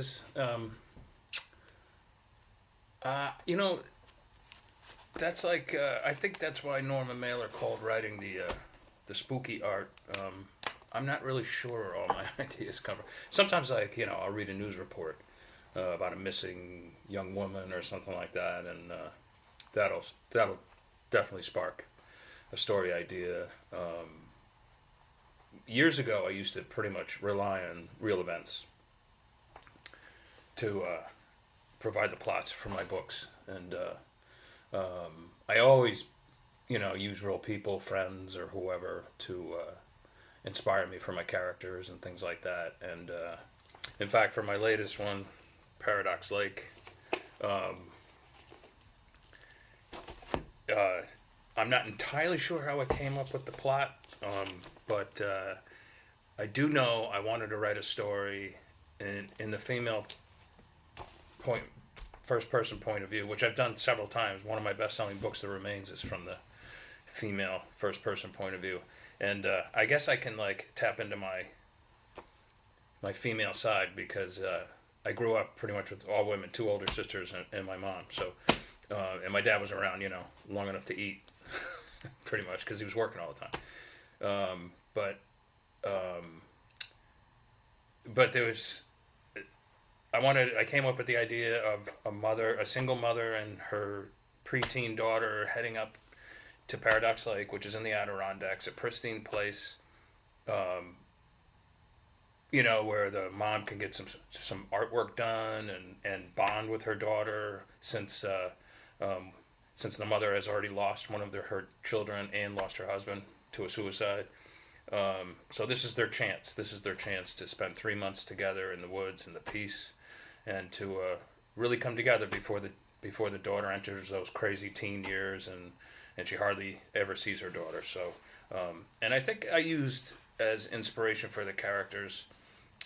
ideas. You know, that's like I think that's why Norman Mailer called writing the spooky art. I'm not really sure where all my ideas come from. Sometimes, like I'll read a news report about a missing young woman or something like that, and that'll definitely spark a story idea. Years ago, I used to pretty much rely on real events to provide the plots for my books, and I always, use real people, friends, or whoever to inspire me for my characters and things like that. And in fact, for my latest one, Paradox Lake, um, uh, I'm not entirely sure how I came up with the plot, but I do know I wanted to write a story in the female point, first person point of view, which I've done several times. One of my best selling books, The Remains, is from the female first person point of view, and I guess I can like tap into my female side because I grew up pretty much with all women, two older sisters and my mom. So and my dad was around, long enough to eat, pretty much because he was working all the time. But there was I came up with the idea of a single mother and her preteen daughter heading up to Paradox Lake, which is in the Adirondacks, a pristine place, um, where the mom can get some artwork done and bond with her daughter um, since the mother has already lost one of her children and lost her husband to a suicide. So this is their chance. This is their chance to spend 3 months together in the woods in the peace, and to really come together before the daughter enters those crazy teen years, and she hardly ever sees her daughter. So, and I think I used as inspiration for the characters.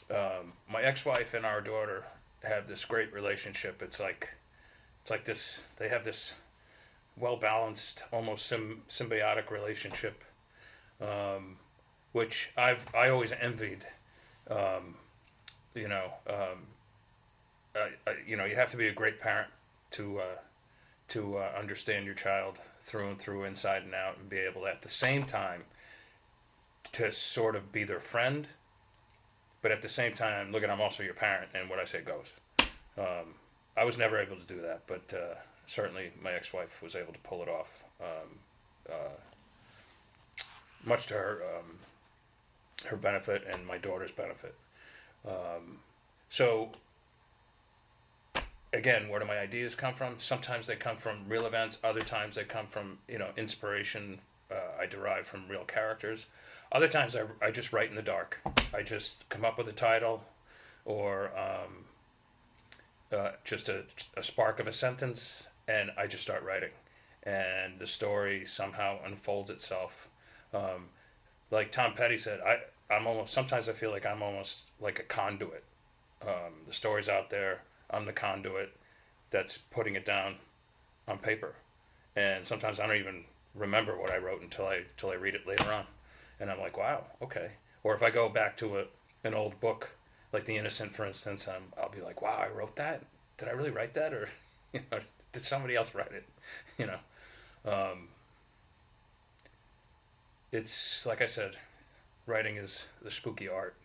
My ex-wife and our daughter have this great relationship. It's like this. They have this well balanced, almost symbiotic relationship, um, which I always envied. Um, you know, you have to be a great parent to understand your child through and through, inside and out, and be able to, at the same time, to sort of be their friend, but at the same time, look at, I'm also your parent, and what I say goes. Um, I was never able to do that, but certainly my ex-wife was able to pull it off, uh, much to her benefit and my daughter's benefit. Um, so again, where do my ideas come from? Sometimes they come from real events. Other times they come from inspiration I derive from real characters. Other times I just write in the dark. I just come up with a title, or just a spark of a sentence, and I just start writing, and the story somehow unfolds itself. Um, like Tom Petty said, I'm almost, sometimes I feel like I'm almost like a conduit. The story's out there. I'm the conduit that's putting it down on paper, and sometimes I don't even remember what I wrote until I read it later on, and I'm like, wow, okay. Or if I go back to an old book, like The Innocent, for instance, I'll be like, wow, I wrote that. Did I really write that, or did somebody else write it? You know, um, it's like I said, writing is the spooky art.